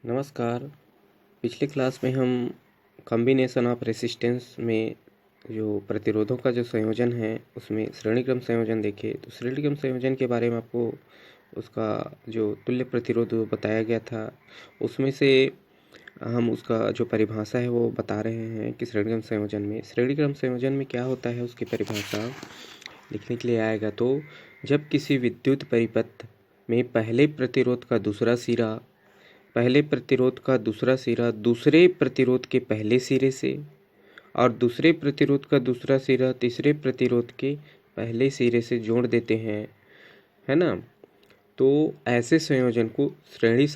नमस्कार। पिछले क्लास में हम कॉम्बिनेशन ऑफ रेसिस्टेंस में जो प्रतिरोधों का जो संयोजन है उसमें श्रेणीक्रम संयोजन देखे। तो श्रेणीक्रम संयोजन के बारे में आपको उसका जो तुल्य प्रतिरोध बताया गया था उसमें से हम उसका जो परिभाषा है वो बता रहे हैं कि श्रेणीक्रम संयोजन में क्या होता है उसकी परिभाषा लिखने के लिए आएगा। तो जब किसी विद्युत परिपथ में पहले प्रतिरोध का दूसरा सिरा दूसरे प्रतिरोध के पहले सिरे से और दूसरे प्रतिरोध का दूसरा सिरा तीसरे प्रतिरोध के पहले सिरे से जोड़ देते हैं, है ना। तो ऐसे संयोजन को श्रेणी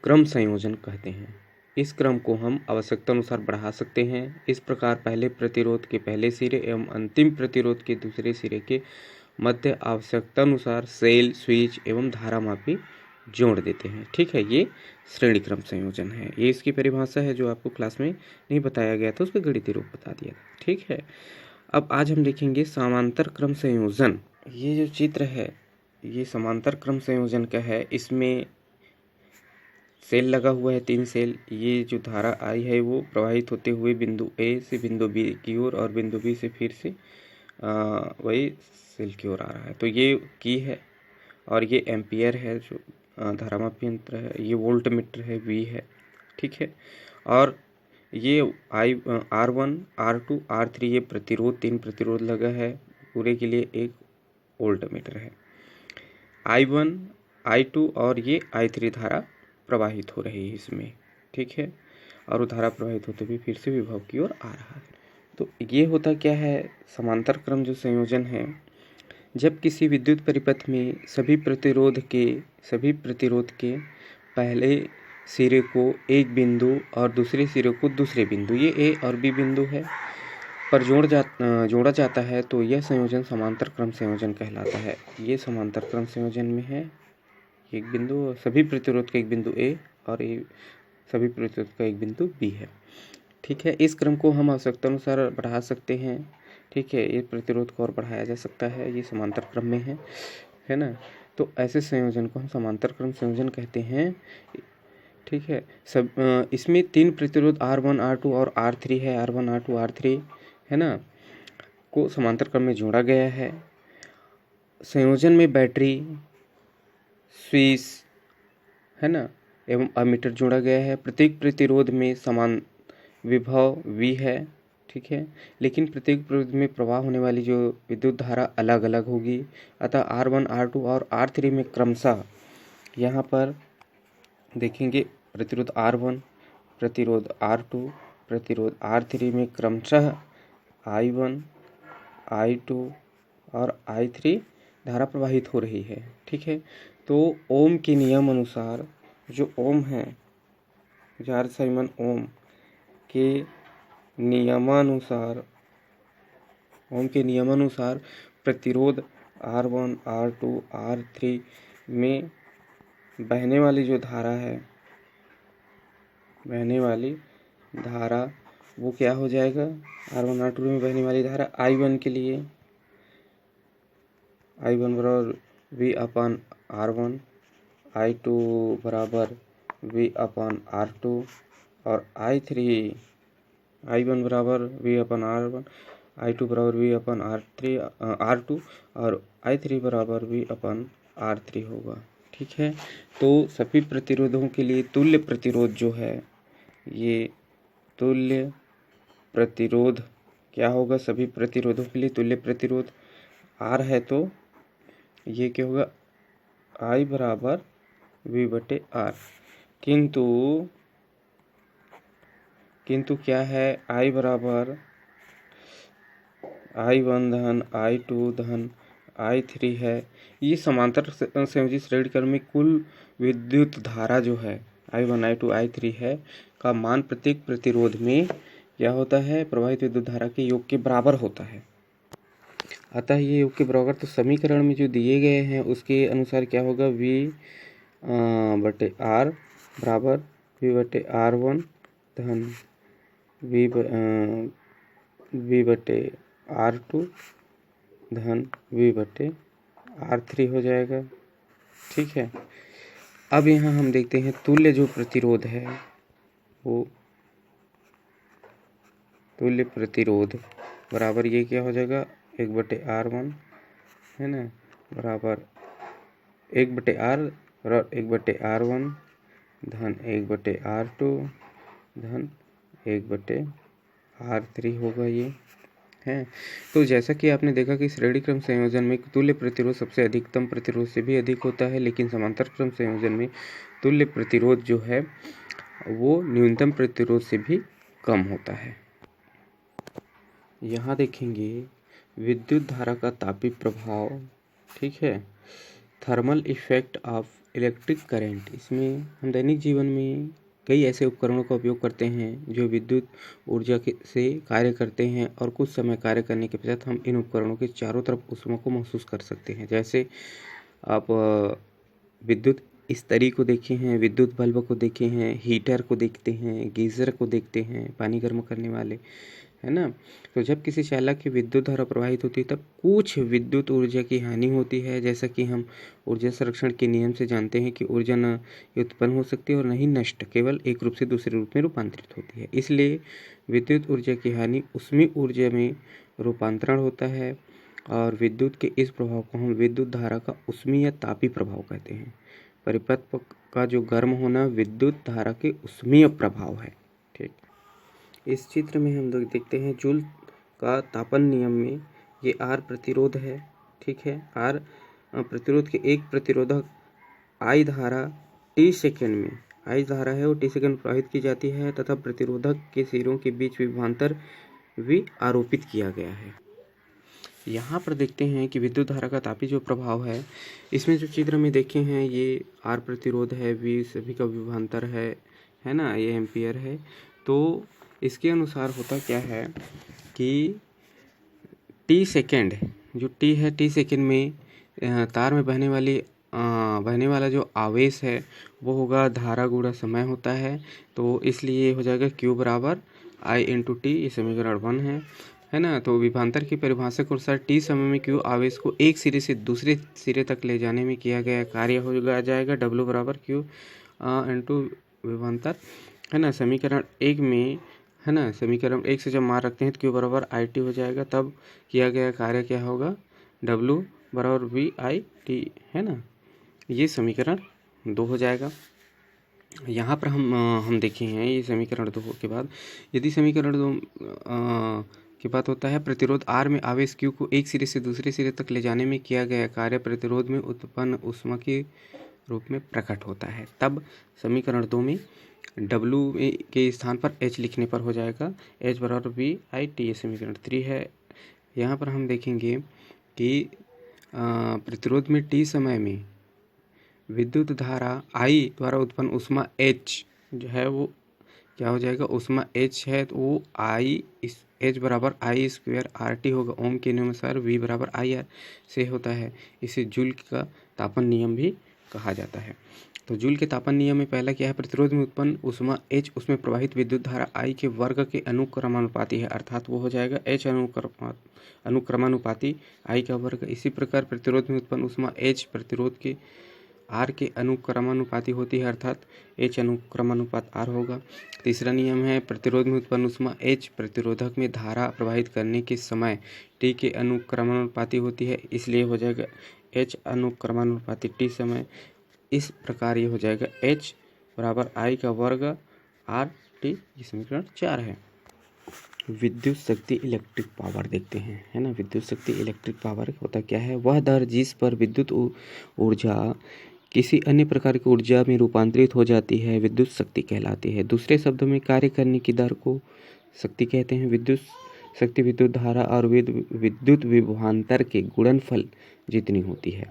क्रम संयोजन कहते हैं। इस क्रम को हम आवश्यकता अनुसार बढ़ा सकते हैं। इस प्रकार पहले प्रतिरोध के पहले सिरे एवं अंतिम प्रतिरोध के दूसरे सिरे के मध्य आवश्यकता अनुसार सेल, स्विच एवं धारामापी जोड़ देते हैं। ठीक है, ये श्रेणी क्रम संयोजन है। ये इसकी परिभाषा है जो आपको क्लास में नहीं बताया गया था, उसका गणितीय रूप बता दिया था। ठीक है, अब आज हम देखेंगे समांतर क्रम संयोजन। ये जो चित्र है ये समांतर क्रम संयोजन का है। इसमें सेल लगा हुआ है, 3 सेल। ये जो धारा आई है वो प्रवाहित होते हुए बिंदु ए से बिंदु बी की ओर और बिंदु बी से फिर से वही सेल की ओर आ रहा है। तो ये की है और ये एम्पियर है जो धारामापी यंत्र है। ये वोल्ट मीटर है, वी है। ठीक है, और ये R1, R2, R3 ये प्रतिरोध, 3 प्रतिरोध लगा है। पूरे के लिए एक वोल्ट मीटर है। I1, I2 और ये I3 धारा प्रवाहित हो रही है इसमें। ठीक है, और वो धारा प्रवाहित होते हुए फिर से विभव की ओर आ रहा है। तो ये होता क्या है, समांतर क्रम जो संयोजन है, जब किसी विद्युत परिपथ में सभी प्रतिरोध के पहले सिरे को एक बिंदु और दूसरे सिरे को दूसरे बिंदु, ये ए और बी बिंदु है, पर जोड़ा जाता है तो यह संयोजन समांतर क्रम संयोजन कहलाता है। ये समांतर क्रम संयोजन में है एक बिंदु और सभी प्रतिरोध का एक बिंदु ए और सभी प्रतिरोध का एक बिंदु बी है। ठीक है, इस क्रम को हम आवश्यकता अनुसार बढ़ा सकते हैं। ठीक है, ये प्रतिरोध को और बढ़ाया जा सकता है, ये समांतर क्रम में है ना। तो ऐसे संयोजन को हम समांतर क्रम संयोजन कहते हैं। ठीक है, इसमें 3 प्रतिरोध R1, R2 और R3 है। R1, R2, R3 है ना, को समांतर क्रम में जोड़ा गया है। संयोजन में बैटरी, स्विच है ना एवं अमीटर जोड़ा गया है। प्रत्येक प्रतिरोध में समान विभव V है। ठीक है, लेकिन प्रत्येक प्रतिरोध में प्रवाह होने वाली जो विद्युत धारा अलग अलग होगी। अतः R1, R2 और R3 में क्रमशः यहाँ पर देखेंगे प्रतिरोध R1, प्रतिरोध R2, प्रतिरोध R3 में क्रमशः I1, I2 और I3 धारा प्रवाहित हो रही है। ठीक है, तो ओम के नियम अनुसार जो ओम है, जार साइमन ओम के नियमानुसार प्रतिरोध R1, R2, R3 में बहने वाली जो धारा है, वो क्या हो जाएगा। R1, R2 में बहने वाली धारा I1 के लिए I1 बराबर V अपन R1, I2 बराबर V अपन R2 और I1 बराबर V अपन R1, I2 बराबर V अपन R2 और I3 बराबर V अपन R3 होगा। ठीक है, तो सभी प्रतिरोधों के लिए तुल्य प्रतिरोध जो है, ये तुल्य प्रतिरोध क्या होगा, सभी प्रतिरोधों के लिए तुल्य प्रतिरोध R है तो ये क्या होगा, I बराबर V बटे R। किंतु क्या है, I बराबर I1 धन I2 धन I3 है। ये समांतर संयोजी श्रेणी क्रम में कुल विद्युत धारा जो है I1, I2, I3 है का मान प्रत्येक प्रतिरोध में क्या होता है, प्रवाहित विद्युत धारा के योग के बराबर होता है। अतः ये योग के बराबर, तो समीकरण में जो दिए गए हैं उसके अनुसार क्या होगा, V बटे R बराबर V बटे R1 धन V बटे R2 धन V बटे R3 हो जाएगा। ठीक है, अब यहाँ हम देखते हैं तुल्य जो प्रतिरोध है वो तुल्य प्रतिरोध बराबर ये क्या हो जाएगा 1/R1 है ना, बराबर 1/R और 1/R1 धन 1/R2 धन 1/R3 होगा ये है। तो जैसा कि आपने देखा कि श्रेणी क्रम संयोजन में तुल्य प्रतिरोध सबसे अधिकतम प्रतिरोध से भी अधिक होता है, लेकिन समांतर क्रम संयोजन में तुल्य प्रतिरोध जो है वो न्यूनतम प्रतिरोध से भी कम होता है। यहाँ देखेंगे विद्युत धारा का तापीय प्रभाव, ठीक है, thermal effect of electric current. इसमें हम दैनिक जीवन में कई ऐसे उपकरणों का उपयोग करते हैं जो विद्युत ऊर्जा से कार्य करते हैं और कुछ समय कार्य करने के पश्चात हम इन उपकरणों के चारों तरफ ऊष्मा को महसूस कर सकते हैं। जैसे आप विद्युत इस्त्री को देखे हैं, विद्युत बल्ब को देखे हैं, हीटर को देखते हैं, गीज़र को देखते हैं, पानी गर्म करने वाले, है ना। तो जब किसी चालक की विद्युत धारा प्रवाहित होती है तब कुछ विद्युत ऊर्जा की हानि होती है, जैसा कि हम ऊर्जा संरक्षण के नियम से जानते हैं कि ऊर्जा न उत्पन्न हो सकती है और न ही नष्ट, केवल एक रूप से दूसरे रूप में रूपांतरित होती है। इसलिए विद्युत ऊर्जा की हानि ऊष्मीय ऊर्जा में रूपांतरण होता है और विद्युत के इस प्रभाव को हम विद्युत धारा का ऊष्मीय या तापीय प्रभाव कहते हैं। परिपथ का जो गर्म होना विद्युत धारा के ऊष्मीय प्रभाव है। ठीक, इस चित्र में हम लोग देखते हैं जूल का तापन नियम में ये आर प्रतिरोध है, ठीक है। आर प्रतिरोध के एक प्रतिरोधक आई धारा टी सेकेंड में, आई धारा है वो टी सेकेंड प्रवाहित की जाती है तथा प्रतिरोधक के सिरों के बीच विभवांतर भी आरोपित किया गया है। यहाँ पर देखते हैं कि विद्युत धारा का तापीय जो प्रभाव है, इसमें जो चित्र में देखे हैं ये आर प्रतिरोध है, वी सभी का विभवांतर है ना, ये एम्पियर है। तो इसके अनुसार होता क्या है कि टी सेकेंड, जो टी है टी सेकेंड में तार में बहने वाला जो आवेश है वो होगा धारा गुणा समय होता है। तो इसलिए हो जाएगा Q बराबर I इंटू टी, ये समीकरण 1 है ना। तो विभवांतर की परिभाषा के अनुसार टी समय में Q आवेश को एक सिरे से दूसरे सिरे तक ले जाने में किया गया कार्य हो जाएगा W बराबर Q इंटू विभवांतर, है ना। समीकरण 1 में, है ना, समीकरण 1 से जब मान रखते हैं तो Q बराबर IT हो जाएगा, तब किया गया कार्य क्या होगा W बराबर VIT, है ना। ये समीकरण 2 हो जाएगा। यहाँ पर हम देखे हैं ये समीकरण 2 के बाद, यदि समीकरण 2 की बात होता है प्रतिरोध R में आवेश Q को एक सिरे से दूसरे सिरे तक ले जाने में किया गया कार्य प्रतिरोध में उत्पन्न ऊष्मा के रूप में प्रकट होता है, तब समीकरण 2 में W के स्थान पर H लिखने पर हो जाएगा H बराबर VIT, ये समीकरण 3 है। यहाँ पर हम देखेंगे कि प्रतिरोध में T समय में विद्युत धारा I द्वारा उत्पन्न ऊष्मा H जो है वो क्या हो जाएगा, ऊष्मा H है तो वो H बराबर I स्क्वायर RT होगा। ओम के नियम अनुसार V बराबर IR से होता है। इसे जूल का तापन नियम भी कहा जाता है। तो जूल के तापन नियम में पहला क्या है, प्रतिरोध में उत्पन्न ऊष्मा H उसमें प्रवाहित विद्युत धारा I के वर्ग के अनुक्रमानुपाती है, अर्थात वो हो जाएगा H अनुक्रमानुपाती I का वर्ग। इसी प्रकार प्रतिरोध में उत्पन्न ऊष्मा H प्रतिरोध के R के अनुक्रमानुपाती होती है, अर्थात H अनुक्रमानुपात R होगा। तीसरा नियम है प्रतिरोध में उत्पन्न ऊष्मा H प्रतिरोधक में धारा प्रवाहित करने के समय T के अनुक्रमानुपाती होती है, इसलिए हो जाएगा H अनुक्रमानुपाती T समय। इस प्रकार ये हो जाएगा H बराबर I का वर्ग RT, ये समीकरण 4 है। विद्युत शक्ति इलेक्ट्रिक पावर देखते हैं, है ना। विद्युत शक्ति इलेक्ट्रिक पावर होता क्या है, वह दर जिस पर विद्युत ऊर्जा किसी अन्य प्रकार की ऊर्जा में रूपांतरित हो जाती है विद्युत शक्ति कहलाती है। दूसरे शब्दों में कार्य करने की दर को शक्ति कहते हैं। विद्युत शक्ति विद्युत धारा और विद्युत विभवांतर के गुणनफल जितनी होती है,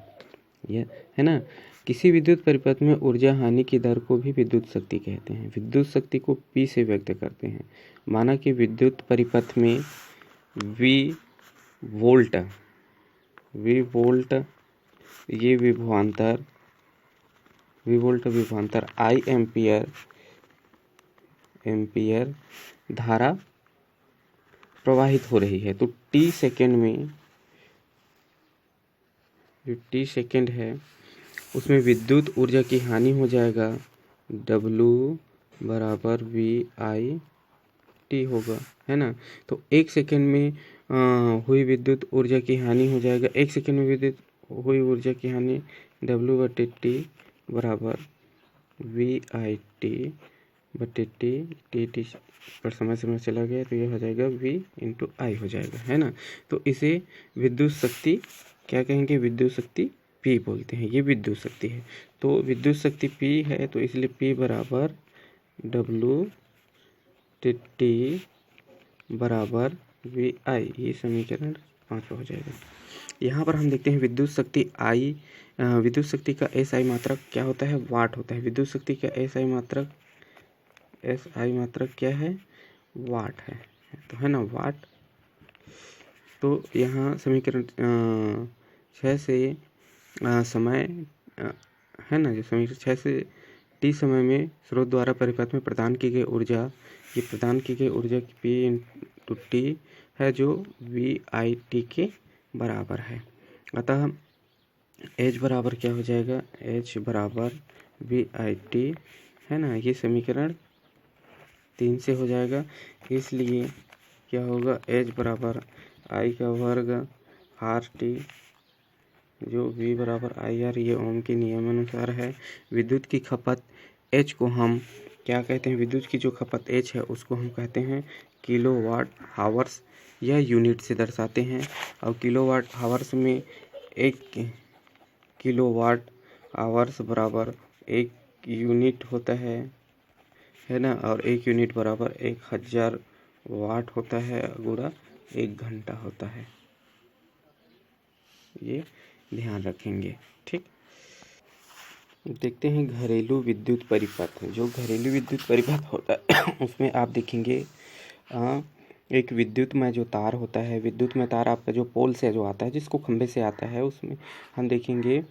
यह है ना। किसी विद्युत परिपथ में ऊर्जा हानि की दर को भी विद्युत शक्ति कहते हैं। विद्युत शक्ति को P से व्यक्त करते हैं। माना कि विद्युत परिपथ में V वोल्ट ये विभवांतर I एम्पियर धारा प्रवाहित हो रही है। तो T सेकेंड में, जो T सेकेंड है उसमें विद्युत ऊर्जा की हानि हो जाएगा W बराबर VIT होगा, है ना। तो 1 सेकंड में हुई विद्युत ऊर्जा की हानि हो जाएगा, 1 सेकंड में विद्युत हुई ऊर्जा की हानि W/T बराबर VIT बटे T पर समय चला गया तो ये हो जाएगा V/I हो जाएगा, है ना। तो इसे विद्युत शक्ति क्या कहेंगे, विद्युत शक्ति P बोलते हैं, ये विद्युत शक्ति है। तो विद्युत शक्ति P है तो इसलिए P बराबर W/T बराबर VI, ये समीकरण 5 हो जाएगा। यहाँ पर हम देखते हैं विद्युत शक्ति विद्युत शक्ति का SI मात्रक क्या होता है, वाट होता है। विद्युत शक्ति का SI मात्रक क्या है, वाट है, तो है ना, वाट। तो यहाँ समीकरण 6 से समय है ना, जो समीकरण 6 से T समय में स्रोत द्वारा परिपथ में प्रदान की गई ऊर्जा, ये प्रदान की गई ऊर्जा की P/T है जो VIT के बराबर है। अतः H बराबर क्या हो जाएगा, H बराबर VIT, है ना, ये समीकरण 3 से हो जाएगा। इसलिए क्या होगा, H बराबर I का वर्ग RT जो V बराबर IR, ये ओम के नियम अनुसार है। विद्युत की खपत H को हम क्या कहते हैं, विद्युत की जो खपत H है उसको हम कहते हैं किलोवाट हावर्स, यह यूनिट से दर्शाते हैं। और किलोवाट हावर्स में 1 किलोवाट आवर्स बराबर 1 यूनिट होता है ना। और 1 यूनिट बराबर 1000 वाट होता है गुणा 1 घंटा होता है, ये ध्यान रखेंगे, ठीक। देखते हैं घरेलू विद्युत परिपथ। जो घरेलू विद्युत परिपथ होता है उसमें आप देखेंगे एक विद्युतमय जो तार होता है, विद्युतमय तार आपका जो पोल से जो आता है, जिसको खंभे से आता है, उसमें हम देखेंगे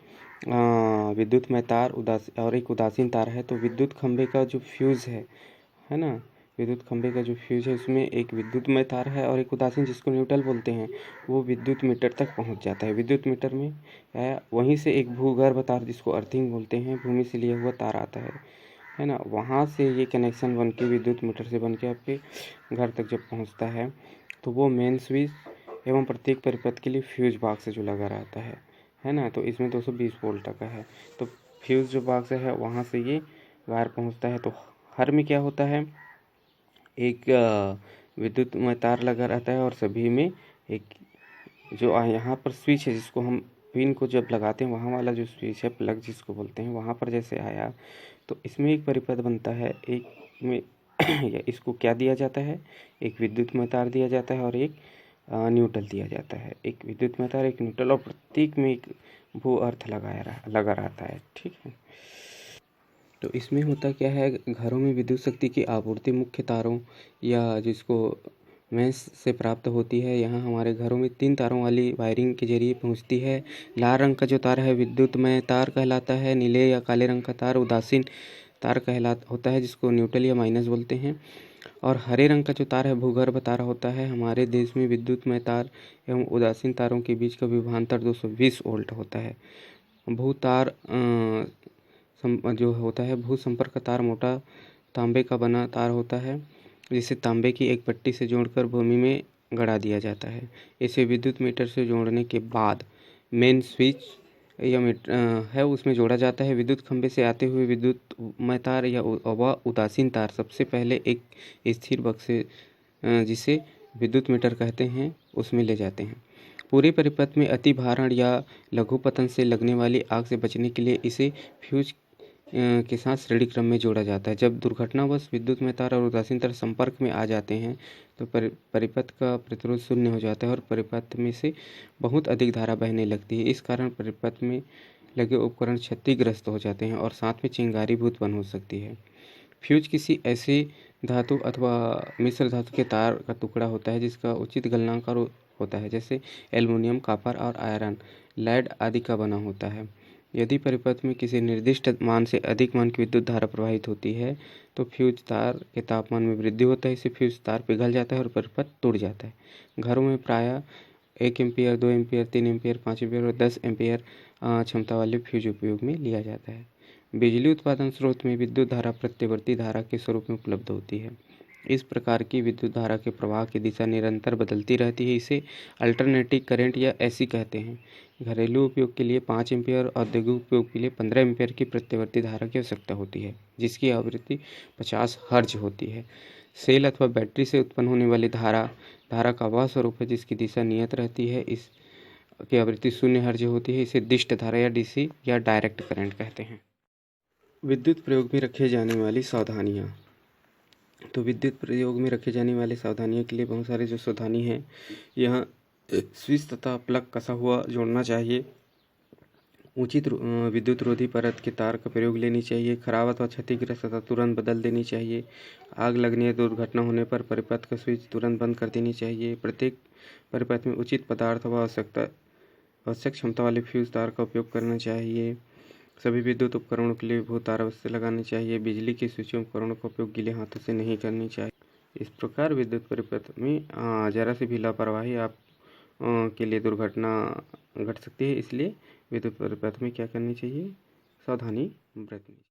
विद्युतमय तार और एक उदासीन तार है। तो विद्युत खंभे का जो फ्यूज़ है ना, विद्युत खंभे का जो फ्यूज़ है उसमें एक विद्युतमय तार है और एक उदासीन, जिसको न्यूट्रल बोलते हैं, वो विद्युत मीटर तक पहुंच जाता है। विद्युत मीटर में वहीं से एक भूगर्भ तार, जिसको अर्थिंग बोलते हैं, भूमि से लिया हुआ तार आता है ना, वहाँ से ये कनेक्शन बन के विद्युत मीटर से बन के आपके घर तक जब पहुँचता है तो वो मेन स्विच एवं प्रत्येक परिपथ के लिए फ्यूज बॉक्स जो लगा रहता है ना। तो इसमें 220 वोल्ट तक है। तो फ्यूज जो बॉक्स है वहाँ से ये वायर पहुँचता है। तो हर में क्या होता है, एक विद्युत में तार लगा रहता है और सभी में एक जो यहाँ पर स्विच है, जिसको हम पिन को जब लगाते हैं, वहाँ वाला जो स्विच है, प्लग जिसको बोलते हैं, वहाँ पर जैसे आया तो इसमें एक परिपथ बनता है। एक में इसको क्या दिया जाता है, एक विद्युत में तार दिया जाता है और एक न्यूट्रल दिया जाता है। एक विद्युत में तार, एक न्यूट्रल, और प्रत्येक में एक भू अर्थ लगा रहता है, ठीक है। तो इसमें होता क्या है, घरों में विद्युत शक्ति की आपूर्ति मुख्य तारों या जिसको मेंस से प्राप्त होती है। यहाँ हमारे घरों में 3 तारों वाली वायरिंग के जरिए पहुँचती है। लाल रंग का जो तार है विद्युतमय तार कहलाता है। नीले या काले रंग का तार उदासीन तार होता है, जिसको न्यूट्रल या माइनस बोलते हैं। और हरे रंग का जो तार है भूगर्भ तार होता है। हमारे देश में विद्युतमय तार एवं उदासीन तारों के बीच का विभवांतर 220 वोल्ट होता है। भू तार जो होता है, भू संपर्क तार मोटा तांबे का बना तार होता है, जिसे तांबे की एक पट्टी से जोड़कर भूमि में गड़ा दिया जाता है। इसे विद्युत मीटर से जोड़ने के बाद मेन स्विच या है उसमें जोड़ा जाता है। विद्युत खंभे से आते हुए विद्युतमय तार या उदासीन तार सबसे पहले एक स्थिर बक्से जिसे विद्युत मीटर कहते हैं उसमें ले जाते हैं। पूरे परिपथ में अति भारण या लघुपतन से लगने वाली आग से बचने के लिए इसे फ्यूज के साथ श्रेणी क्रम में जोड़ा जाता है। जब दुर्घटनावश विद्युतमय तार और उदासीन तार संपर्क में आ जाते हैं तो परिपथ का प्रतिरोध शून्य हो जाता है और परिपथ में से बहुत अधिक धारा बहने लगती है। इस कारण परिपथ में लगे उपकरण क्षतिग्रस्त हो जाते हैं और साथ में चिंगारीभूत बन हो सकती है। फ्यूज किसी ऐसे धातु अथवा मिश्र धातु के तार का टुकड़ा होता है जिसका उचित गलनांक होता है, जैसे एल्युमिनियम, कॉपर और आयरन, लेड आदि का बना होता है। यदि परिपथ में किसी निर्दिष्ट मान से अधिक मान की विद्युत धारा प्रवाहित होती है तो फ्यूज तार के तापमान में वृद्धि होता है। इससे फ्यूज तार पिघल जाता है और परिपथ टूट जाता है। घरों में प्रायः 1 एम्पीयर, 2 एम्पीयर, 3 एम्पीयर, 5 एम्पीयर और 10 एम्पीयर क्षमता वाले फ्यूज उपयोग में लिया जाता है। बिजली उत्पादन स्रोत में विद्युत धारा प्रत्यावर्ती धारा के स्वरूप में उपलब्ध होती है। इस प्रकार की विद्युत धारा के प्रवाह की दिशा निरंतर बदलती रहती है। इसे अल्टरनेटिंग करंट या एसी कहते हैं। घरेलू उपयोग के लिए 5 एम्पीयर, औद्योगिक उपयोग के लिए 15 एम्पीयर की प्रत्यावर्ती धारा की आवश्यकता होती है, जिसकी आवृत्ति 50 हर्ट्ज होती है। सेल अथवा बैटरी से उत्पन्न होने वाली धारा का वह स्वरूप है जिसकी दिशा नियत रहती है। इसकी आवृत्ति 0 हर्ट्ज होती है। इसे दिष्ट धारा या डीसी या डायरेक्ट करंट कहते हैं। विद्युत प्रयोग में रखे जाने वाली सावधानियाँ। तो विद्युत प्रयोग में रखे जाने वाली सावधानियों के लिए बहुत सारे जो सावधानी हैं, यहाँ स्विच तथा प्लग कसा हुआ जोड़ना चाहिए। उचित विद्युत रोधी परत के तार का प्रयोग लेनी चाहिए। खराब अथवा क्षतिग्रस्त तथा तुरंत बदल देनी चाहिए। आग लगने या दुर्घटना होने पर परिपथ का स्विच तुरंत बंद कर देनी चाहिए। प्रत्येक परिपथ में उचित पदार्थ व आवश्यक क्षमता वाले फ्यूज तार का उपयोग करना चाहिए। सभी विद्युत उपकरणों के लिए भूतार अवश्य लगाने चाहिए। बिजली के स्विचों उपकरणों का उपयोग गीले हाथों से नहीं करनी चाहिए। इस प्रकार विद्युत परिपथ में जरा सी भी लापरवाही आप के लिए दुर्घटना घट सकती है। इसलिए विद्युत परिपथ में क्या करनी चाहिए? सावधानी बरतनी।